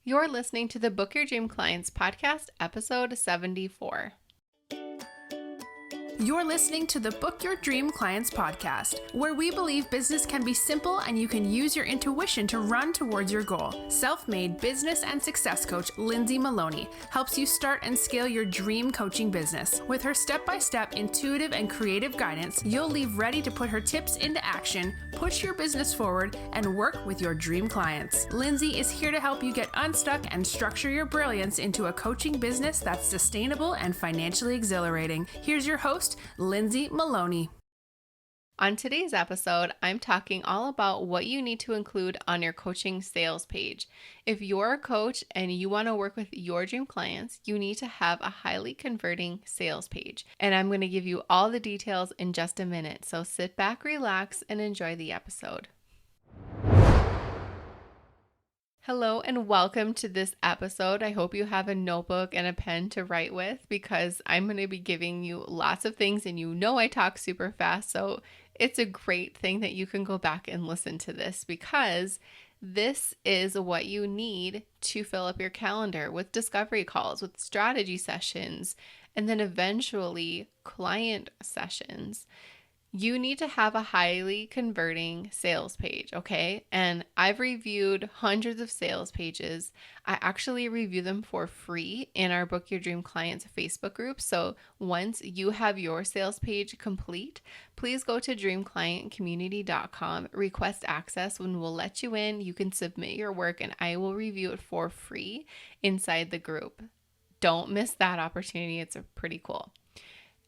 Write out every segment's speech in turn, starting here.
You're listening to the Book Your Dream Clients podcast, episode 74. You're listening to the Book Your Dream Clients podcast, where we believe business can be simple and you can use your intuition to run towards your goal. Self-made business and success coach Lindsay Maloney helps you start and scale your dream coaching business. With her step-by-step intuitive and creative guidance, you'll leave ready to put her tips into action, push your business forward, and work with your dream clients. Lindsay is here to help you get unstuck and structure your brilliance into a coaching business that's sustainable and financially exhilarating. Here's your host, Lindsay Maloney. On today's episode, I'm talking all about what you need to include on your coaching sales page. If you're a coach and you want to work with your dream clients, you need to have a highly converting sales page. And I'm going to give you all the details in just a minute. So sit back, relax, and enjoy the episode. Hello and welcome to this episode. I hope you have a notebook and a pen to write with because I'm going to be giving you lots of things, and you know I talk super fast, so it's a great thing that you can go back and listen to this because this is what you need to fill up your calendar with discovery calls, with strategy sessions, and then eventually client sessions. You need to have a highly converting sales page, okay? And I've reviewed hundreds of sales pages. I actually review them for free in our Book Your Dream Clients Facebook group. So once you have your sales page complete, please go to dreamclientcommunity.com, request access, when we'll let you in. You can submit your work and I will review it for free inside the group. Don't miss that opportunity. It's pretty cool.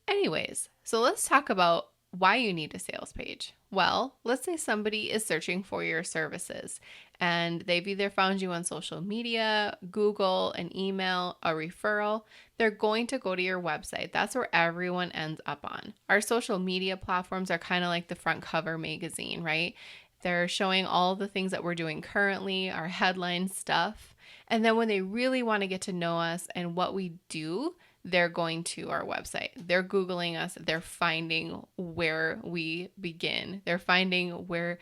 Anyways, so let's talk about why you need a sales page. Well, let's say somebody is searching for your services and they've either found you on social media, Google, an email, a referral. They're going to go to your website. That's where everyone ends up on. Our social media platforms are kind of like the front cover magazine, right? They're showing all the things that we're doing currently, our headline stuff. And then when they really want to get to know us and what we do, they're going to our website. They're Googling us. They're finding where we begin. They're finding where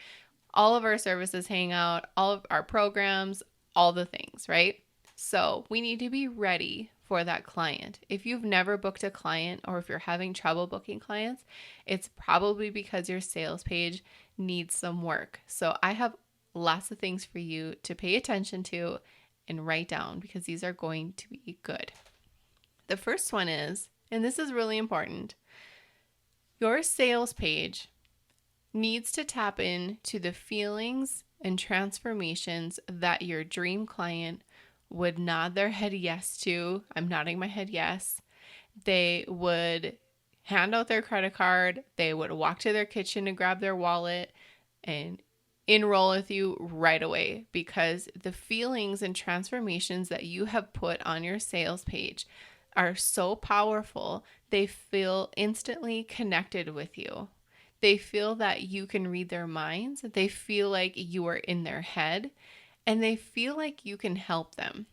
all of our services hang out, all of our programs, all the things, right? So we need to be ready for that client. If you've never booked a client or if you're having trouble booking clients, it's probably because your sales page needs some work. So I have lots of things for you to pay attention to and write down because these are going to be good. The first one is, and this is really important, your sales page needs to tap into the feelings and transformations that your dream client would nod their head yes to. I'm nodding my head yes. They would hand out their credit card. They would walk to their kitchen and grab their wallet and enroll with you right away, because the feelings and transformations that you have put on your sales page are so powerful. They feel instantly connected with you. They feel that you can read their minds. They feel like you are in their head, and they feel like you can help them.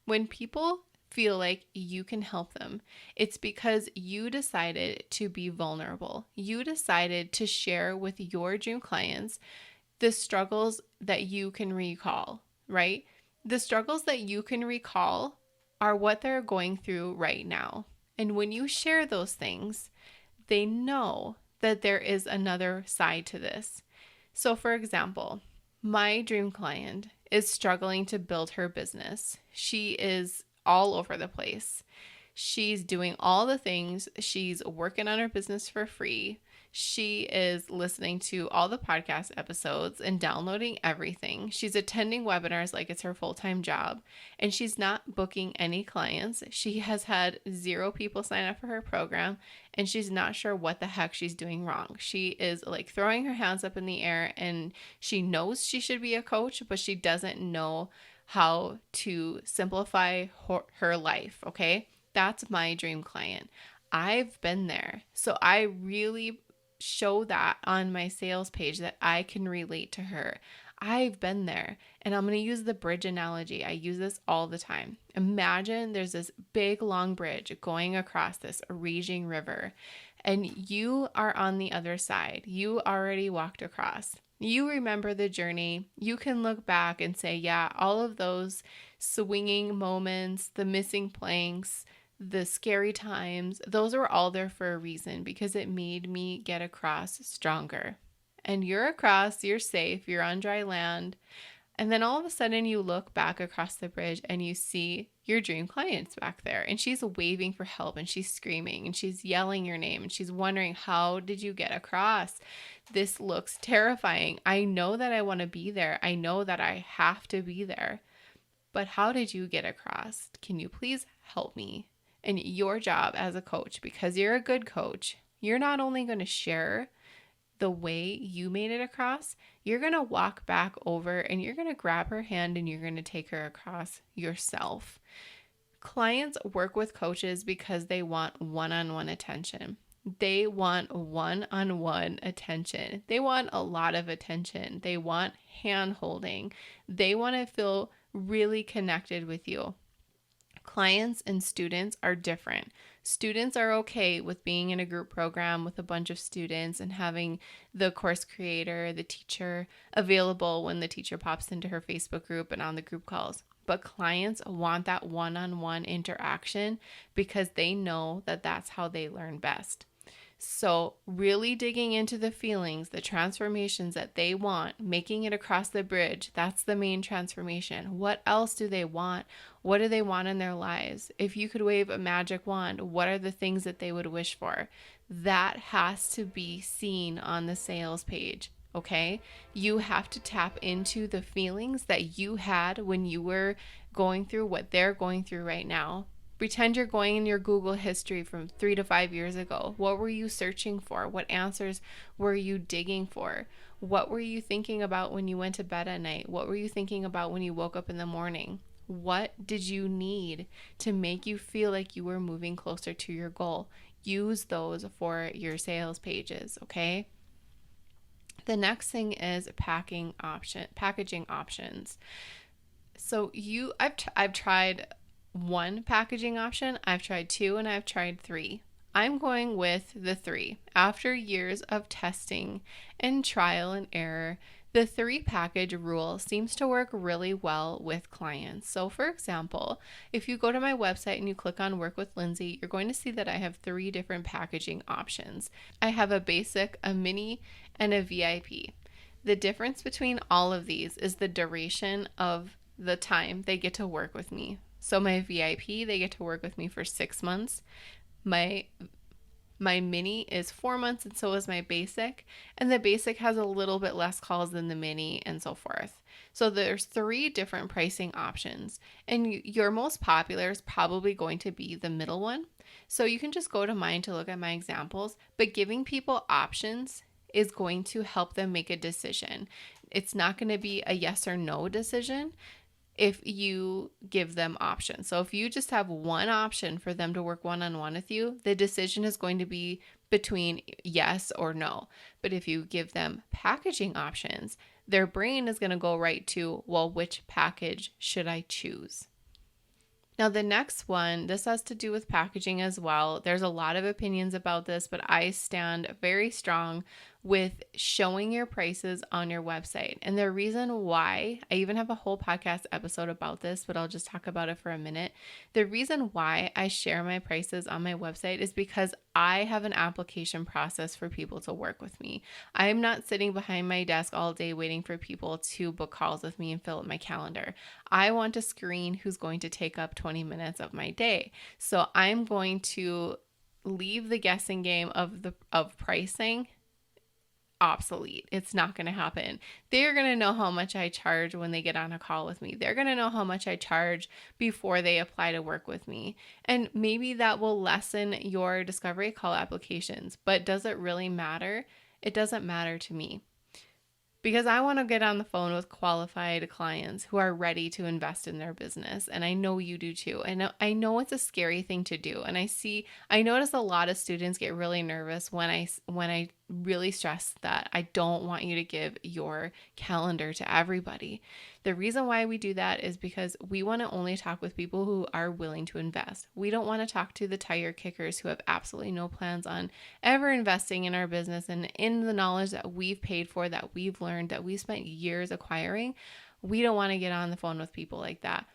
When people feel like you can help them, it's because you decided to be vulnerable. You decided to share with your dream clients the struggles that you can recall, right? The struggles that you can recall are what they're going through right now. And when you share those things, they know that there is another side to this. So for example, my dream client is struggling to build her business. She is all over the place. She's doing all the things. She's working on her business for free. She is listening to all the podcast episodes and downloading everything. She's attending webinars like it's her full-time job, and she's not booking any clients. She has had 0 people sign up for her program, and she's not sure what the heck she's doing wrong. She is like throwing her hands up in the air, and she knows she should be a coach, but she doesn't know how to simplify her life, okay? That's my dream client. I've been there. So I really show that on my sales page that I can relate to her. I've been there. And I'm going to use the bridge analogy. I use this all the time. Imagine there's this big long bridge going across this raging river, and you are on the other side. You already walked across. You remember the journey. You can look back and say, yeah, all of those swinging moments, the missing planks, the scary times, those were all there for a reason because it made me get across stronger. And you're across, you're safe, you're on dry land. And then all of a sudden you look back across the bridge and you see your dream client's back there and she's waving for help and she's screaming and she's yelling your name and she's wondering, how did you get across? This looks terrifying. I know that I want to be there. I know that I have to be there. But how did you get across? Can you please help me? And your job as a coach, because you're a good coach, you're not only going to share the way you made it across, you're going to walk back over and you're going to grab her hand and you're going to take her across yourself. Clients work with coaches because they want one-on-one attention. They want one-on-one attention. They want a lot of attention. They want hand-holding. They want to feel really connected with you. Clients and students are different. Students are okay with being in a group program with a bunch of students and having the course creator, the teacher, available when the teacher pops into her Facebook group and on the group calls. But clients want that one-on-one interaction because they know that that's how they learn best. So really digging into the feelings, the transformations that they want, making it across the bridge, that's the main transformation. What else do they want? What do they want in their lives? If you could wave a magic wand, what are the things that they would wish for? That has to be seen on the sales page. Okay? You have to tap into the feelings that you had when you were going through what they're going through right now. Pretend you're going in your Google history from 3 to 5 years ago. What were you searching for? What answers were you digging for? What were you thinking about when you went to bed at night? What were you thinking about when you woke up in the morning? What did you need to make you feel like you were moving closer to your goal? Use those for your sales pages, okay? The next thing is packaging options. So I've tried one packaging option, I've tried 2, and I've tried 3. I'm going with the 3. After years of testing and trial and error, the 3 package rule seems to work really well with clients. So for example, if you go to my website and you click on Work with Lindsay, you're going to see that I have 3 different packaging options. I have a basic, a mini, and a VIP. The difference between all of these is the duration of the time they get to work with me. So my VIP, they get to work with me for 6 months. My mini is 4 months, and so is my basic. And the basic has a little bit less calls than the mini, and so forth. So there's 3 different pricing options. And your most popular is probably going to be the middle one. So you can just go to mine to look at my examples. But giving people options is going to help them make a decision. It's not going to be a yes or no decision if you give them options. So if you just have one option for them to work one-on-one with you, the decision is going to be between yes or no. But if you give them packaging options, their brain is going to go right to, well, which package should I choose? Now, the next one, this has to do with packaging as well. There's a lot of opinions about this, but I stand very strong with showing your prices on your website. And the reason why, I even have a whole podcast episode about this, but I'll just talk about it for a minute. The reason why I share my prices on my website is because I have an application process for people to work with me. I'm not sitting behind my desk all day waiting for people to book calls with me and fill up my calendar. I want to screen who's going to take up 20 minutes of my day. So I'm going to leave the guessing game of pricing obsolete. It's not going to happen. They're going to know how much I charge when they get on a call with me. They're going to know how much I charge before they apply to work with me. And maybe that will lessen your discovery call applications, but does it really matter? It doesn't matter to me. Because I want to get on the phone with qualified clients who are ready to invest in their business. And I know you do too. And I know it's a scary thing to do. And I notice a lot of students get really nervous when I really stress that I don't want you to give your calendar to everybody. The reason why we do that is because we want to only talk with people who are willing to invest. We don't want to talk to the tire kickers who have absolutely no plans on ever investing in our business and in the knowledge that we've paid for, that we've learned, that we spent years acquiring. We don't want to get on the phone with people like that.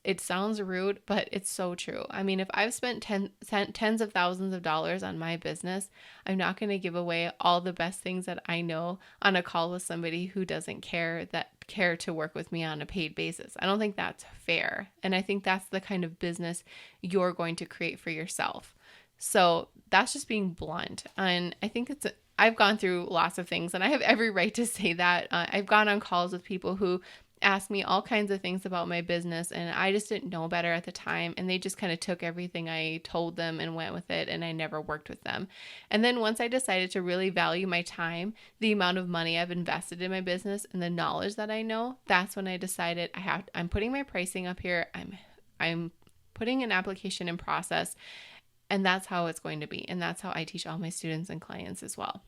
It sounds rude, but it's so true. I mean, if I've spent tens of thousands of dollars on my business, I'm not going to give away all the best things that I know on a call with somebody who doesn't care to work with me on a paid basis. I don't think that's fair. And I think that's the kind of business you're going to create for yourself. So that's just being blunt. And I think I've gone through lots of things and I have every right to say that. I've gone on calls with people who asked me all kinds of things about my business and I just didn't know better at the time, and they just kind of took everything I told them and went with it, and I never worked with them. And then once I decided to really value my time, the amount of money I've invested in my business and the knowledge that I know, that's when I decided I'm putting my pricing up here. I'm putting an application in process, and that's how it's going to be. And that's how I teach all my students and clients as well.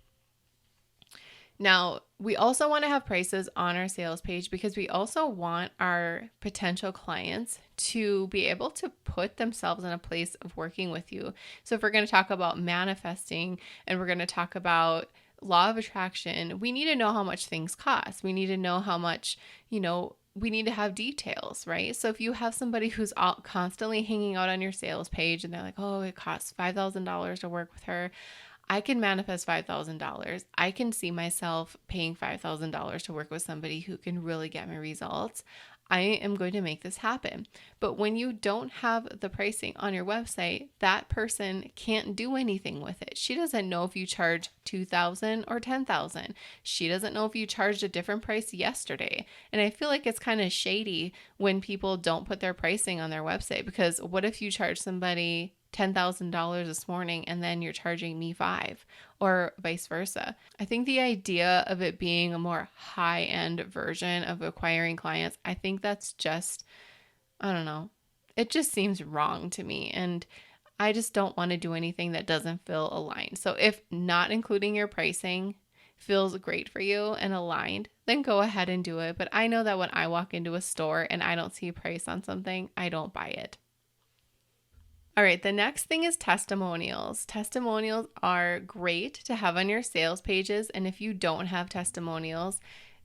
Now, we also want to have prices on our sales page because we also want our potential clients to be able to put themselves in a place of working with you. So if we're going to talk about manifesting and we're going to talk about law of attraction, we need to know how much things cost. We need to know how much, we need to have details, right? So if you have somebody who's constantly hanging out on your sales page and they're like, oh, it costs $5,000 to work with her, I can manifest $5,000. I can see myself paying $5,000 to work with somebody who can really get me results. I am going to make this happen. But when you don't have the pricing on your website, that person can't do anything with it. She doesn't know if you charge $2,000 or $10,000. She doesn't know if you charged a different price yesterday. And I feel like it's kind of shady when people don't put their pricing on their website, because what if you charge somebody $10,000 this morning and then you're charging me $5,000, or vice versa? I think the idea of it being a more high-end version of acquiring clients, I think that's just, I don't know, it just seems wrong to me. And I just don't want to do anything that doesn't feel aligned. So if not including your pricing feels great for you and aligned, then go ahead and do it. But I know that when I walk into a store and I don't see a price on something, I don't buy it. All right, the next thing is testimonials. Testimonials are great to have on your sales pages. And if you don't have testimonials,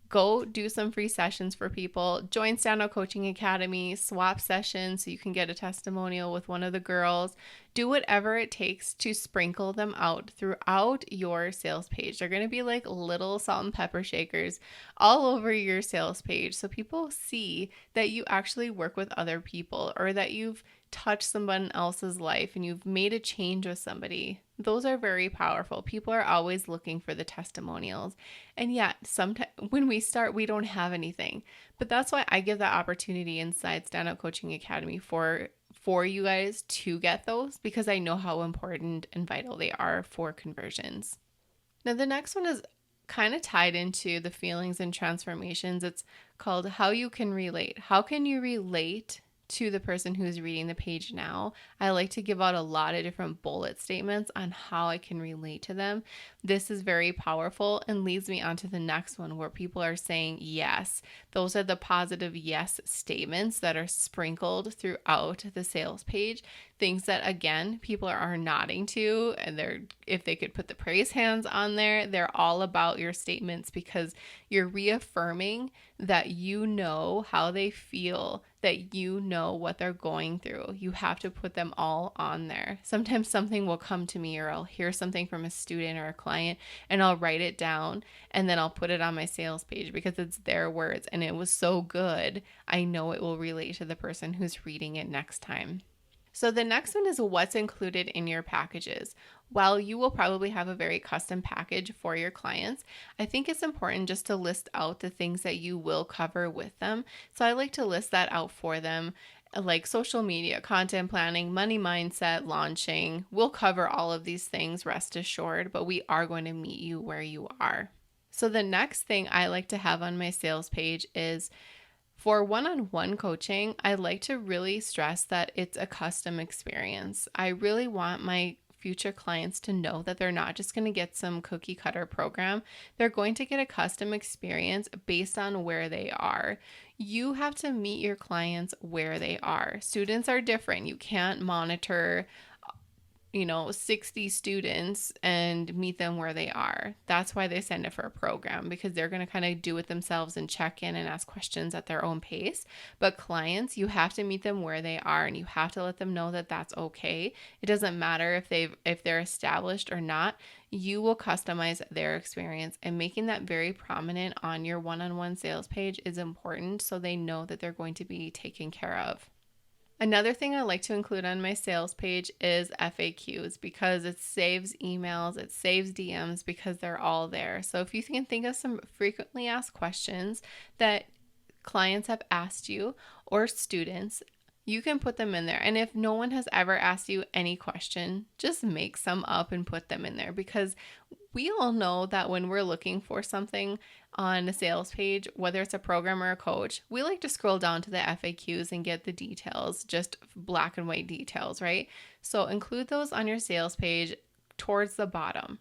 go do some free sessions for people. Join Stand Out Coaching Academy, swap sessions so you can get a testimonial with one of the girls. Do whatever it takes to sprinkle them out throughout your sales page. They're going to be like little salt and pepper shakers all over your sales page, so people see that you actually work with other people, or that you've touched someone else's life and you've made a change with somebody. Those are very powerful. People are always looking for the testimonials. And yet, sometimes when we start, we don't have anything. But that's why I give that opportunity inside Stand Out Coaching Academy for you guys to get those, because I know how important and vital they are for conversions. Now, the next one is kind of tied into the feelings and transformations. It's called How You Can Relate. How can you relate to the person who's reading the page now? I like to give out a lot of different bullet statements on how I can relate to them. This is very powerful and leads me on to the next one, where people are saying yes. Those are the positive yes statements that are sprinkled throughout the sales page. Things that, again, people are nodding to, and if they could put the praise hands on there, they're all about your statements, because you're reaffirming that you know how they feel, that you know what they're going through. You have to put them all on there. Sometimes something will come to me, or I'll hear something from a student or a client, and I'll write it down, and then I'll put it on my sales page because it's their words and it was so good. I know it will relate to the person who's reading it next time. So the next one is what's included in your packages. While you will probably have a very custom package for your clients, I think it's important just to list out the things that you will cover with them. So I like to list that out for them, like social media, content planning, money mindset, launching. We'll cover all of these things, rest assured, but we are going to meet you where you are. So the next thing I like to have on my sales page is, for one-on-one coaching, I like to really stress that it's a custom experience. I really want my future clients to know that they're not just going to get some cookie cutter program. They're going to get a custom experience based on where they are. You have to meet your clients where they are. Students are different. You can't monitor 60 students and meet them where they are. That's why they send it for a program, because they're going to kind of do it themselves and check in and ask questions at their own pace. But clients, you have to meet them where they are, and you have to let them know that that's okay. It doesn't matter if they're established or not. You will customize their experience, and making that very prominent on your one-on-one sales page is important so they know that they're going to be taken care of. Another thing I like to include on my sales page is FAQs, because it saves emails, it saves DMs, because they're all there. So if you can think of some frequently asked questions that clients have asked you or students, you can put them in there. And if no one has ever asked you any question, just make some up and put them in there, because we all know that when we're looking for something on a sales page, whether it's a program or a coach, we like to scroll down to the FAQs and get the details, just black and white details, right? So include those on your sales page towards the bottom.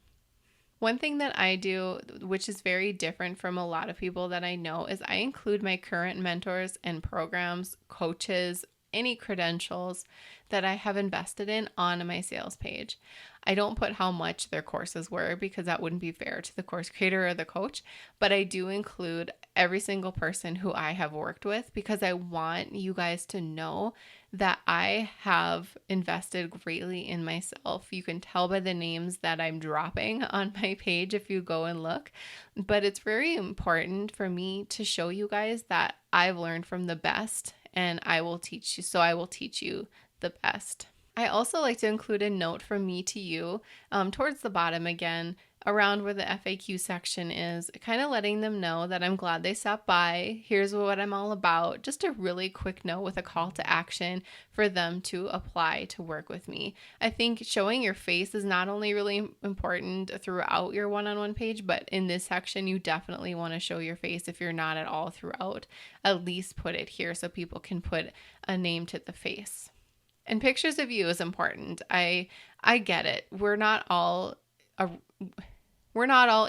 One thing that I do, which is very different from a lot of people that I know, is I include my current mentors and programs, coaches, any credentials that I have invested in on my sales page. I don't put how much their courses were, because that wouldn't be fair to the course creator or the coach, but I do include every single person who I have worked with, because I want you guys to know that I have invested greatly in myself. You can tell by the names that I'm dropping on my page if you go and look, but it's very important for me to show you guys that I've learned from the best, and I will teach you. So I will teach you the best. I also like to include a note from me to you towards the bottom again, around where the FAQ section is, kind of letting them know that I'm glad they stopped by. Here's what I'm all about. Just a really quick note with a call to action for them to apply to work with me. I think showing your face is not only really important throughout your one-on-one page, but in this section, you definitely want to show your face. If you're not at all throughout, at least put it here so people can put a name to the face. And pictures of you is important. I get it. We're not all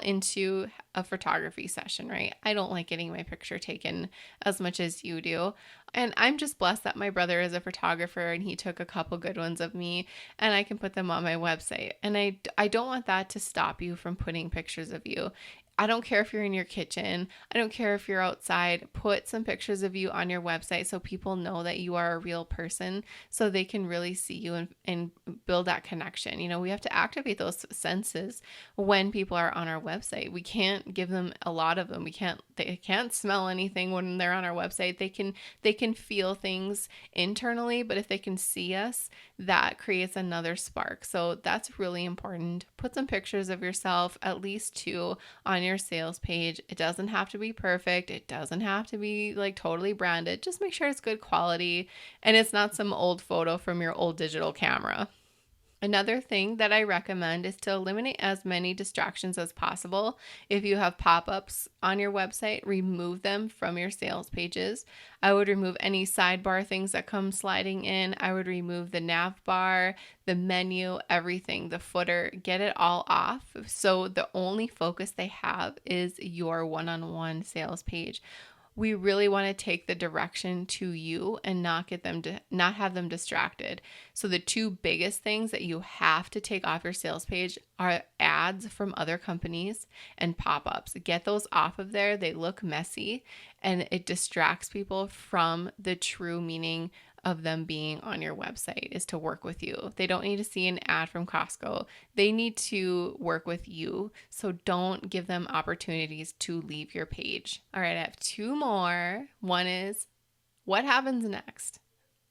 into a photography session, right? I don't like getting my picture taken as much as you do. And I'm just blessed that my brother is a photographer and he took a couple good ones of me, and I can put them on my website. And I don't want that to stop you from putting pictures of you. I don't care if you're in your kitchen. I don't care if you're outside. Put some pictures of you on your website so people know that you are a real person, so they can really see you and build that connection. We have to activate those senses when people are on our website. We can't give them a lot of them. They can't smell anything when they're on our website. They can feel things internally, but if they can see us, that creates another spark. So that's really important. Put some pictures of yourself, at least 2, on your sales page. It doesn't have to be perfect. It doesn't have to be like totally branded. Just make sure it's good quality and it's not some old photo from your old digital camera. Another thing that I recommend is to eliminate as many distractions as possible. If you have pop-ups on your website, remove them from your sales pages. I would remove any sidebar things that come sliding in. I would remove the nav bar, the menu, everything, the footer, get it all off. So the only focus they have is your one-on-one sales page. We really want to take the direction to you and not have them distracted. So the 2 biggest things that you have to take off your sales page are ads from other companies and pop-ups. Get those off of there. They look messy and it distracts people from the true meaning of them being on your website, is to work with you. They don't need to see an ad from Costco. They need to work with you. So don't give them opportunities to leave your page. All right, I have 2 more. One is, what happens next?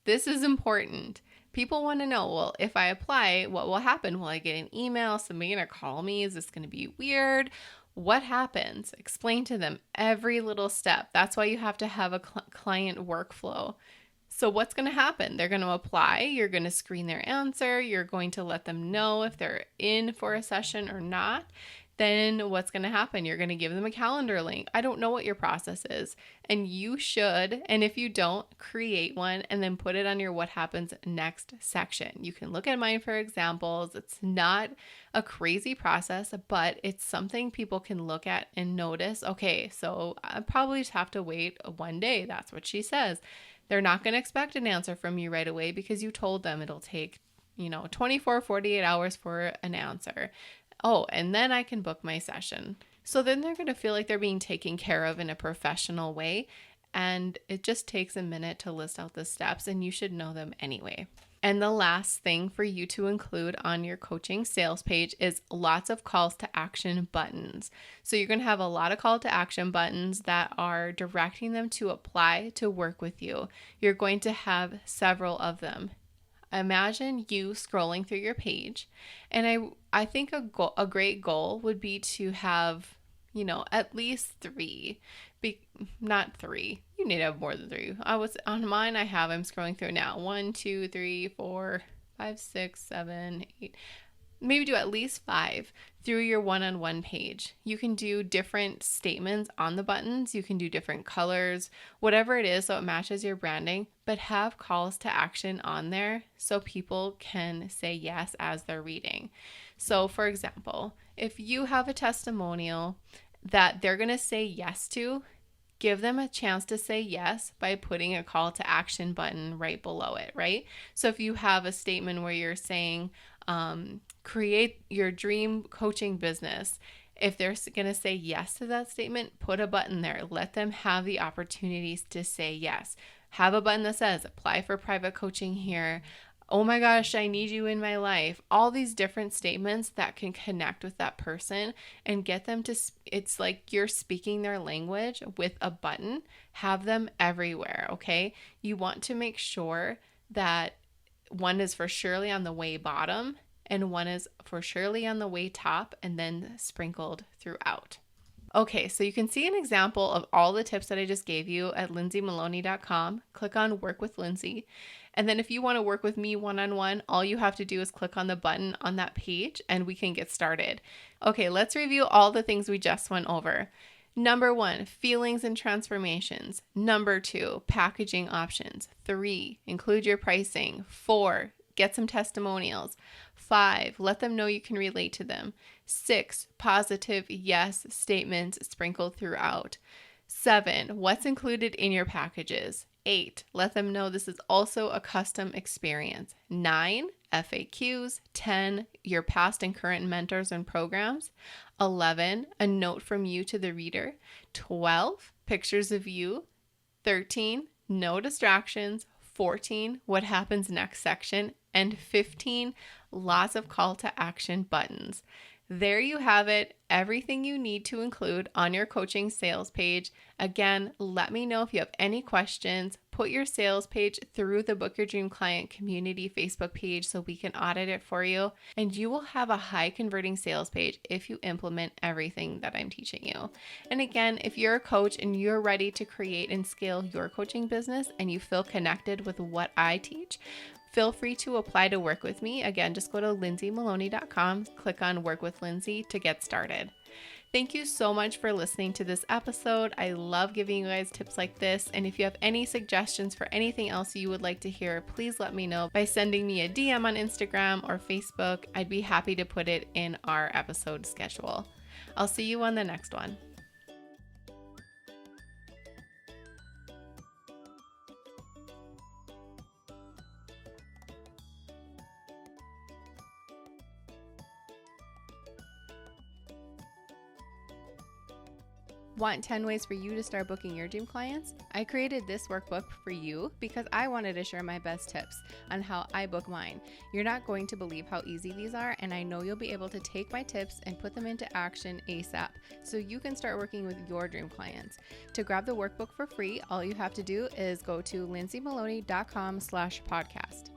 This is important. People want to know, well, if I apply, what will happen? Will I get an email? Somebody going to call me? Is this going to be weird? What happens? Explain to them every little step. That's why you have to have a client workflow. So what's going to happen? They're going to apply. You're going to screen their answer. You're going to let them know if they're in for a session or not. then what's going to happen? You're going to give them a calendar link. I don't know what your process is, and you should. And if you don't, create one and then put it on your what happens next section. You can look at mine for examples. It's not a crazy process, but it's something people can look at and notice. Okay, so I probably just have to wait 1 day. That's what she says. They're not going to expect an answer from you right away because you told them it'll take 24, 48 hours for an answer. Oh, and then I can book my session. So then they're going to feel like they're being taken care of in a professional way. And it just takes a minute to list out the steps, and you should know them anyway. And the last thing for you to include on your coaching sales page is lots of calls to action buttons. So you're going to have a lot of call to action buttons that are directing them to apply to work with you. You're going to have several of them. Imagine you scrolling through your page, and I think a great goal would be to have, at least 3, not 3. You need to have more than 3. On mine. I'm scrolling through now. 1, 2, 3, 4, 5, 6, 7, 8. Maybe do at least 5 through your one-on-one page. You can do different statements on the buttons. You can do different colors, whatever it is, so it matches your branding, but have calls to action on there so people can say yes as they're reading. So for example, if you have a testimonial that they're going to say yes to, give them a chance to say yes by putting a call to action button right below it, right? So if you have a statement where you're saying, create your dream coaching business, if they're going to say yes to that statement, put a button there. Let them have the opportunities to say yes. Have a button that says, apply for private coaching here. Oh my gosh, I need you in my life. All these different statements that can connect with that person and get them to, it's like you're speaking their language with a button. Have them everywhere, okay? You want to make sure that one is for surely on the way bottom and one is for surely on the way top and then sprinkled throughout. Okay, so you can see an example of all the tips that I just gave you at lindsaymaloney.com. Click on Work with Lindsay. And then if you want to work with me one-on-one, all you have to do is click on the button on that page and we can get started. Okay, let's review all the things we just went over. Number 1, feelings and transformations. Number 2, packaging options. 3, include your pricing. 4, get some testimonials. 5, let them know you can relate to them. 6, positive yes statements sprinkled throughout. 7, what's included in your packages. 8, let them know this is also a custom experience. 9, FAQs. 10, your past and current mentors and programs. 11, a note from you to the reader. 12, pictures of you. 13, no distractions. 14, what happens next section. And 15, lots of call to action buttons. There you have it, everything you need to include on your coaching sales page. Again, let me know if you have any questions. Put your sales page through the Book Your Dream Client community Facebook page so we can audit it for you. And you will have a high converting sales page if you implement everything that I'm teaching you. And again, if you're a coach and you're ready to create and scale your coaching business and you feel connected with what I teach, feel free to apply to work with me. Again, just go to lindsaymaloney.com, click on Work with Lindsay to get started. Thank you so much for listening to this episode. I love giving you guys tips like this. And if you have any suggestions for anything else you would like to hear, please let me know by sending me a DM on Instagram or Facebook. I'd be happy to put it in our episode schedule. I'll see you on the next one. Want 10 ways for you to start booking your dream clients? I created this workbook for you because I wanted to share my best tips on how I book mine. You're not going to believe how easy these are, and I know you'll be able to take my tips and put them into action ASAP so you can start working with your dream clients. To grab the workbook for free, all you have to do is go to lindsaymaloney.com/podcast.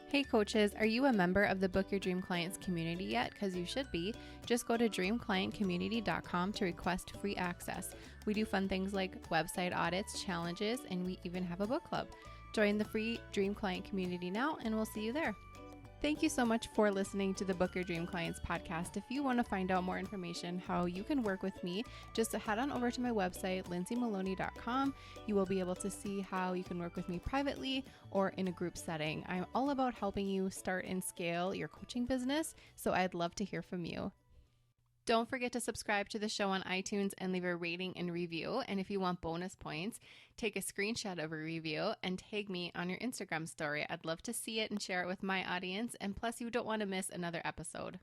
Hey coaches, are you a member of the Book Your Dream Clients community yet? Because you should be. Just go to dreamclientcommunity.com to request free access. We do fun things like website audits, challenges, and we even have a book club. Join the free Dream Client community now, and we'll see you there. Thank you so much for listening to the Book Your Dream Clients podcast. If you want to find out more information how you can work with me, just head on over to my website, lindsaymaloney.com. You will be able to see how you can work with me privately or in a group setting. I'm all about helping you start and scale your coaching business, so I'd love to hear from you. Don't forget to subscribe to the show on iTunes and leave a rating and review. And if you want bonus points, take a screenshot of a review and tag me on your Instagram story. I'd love to see it and share it with my audience. And plus, you don't want to miss another episode.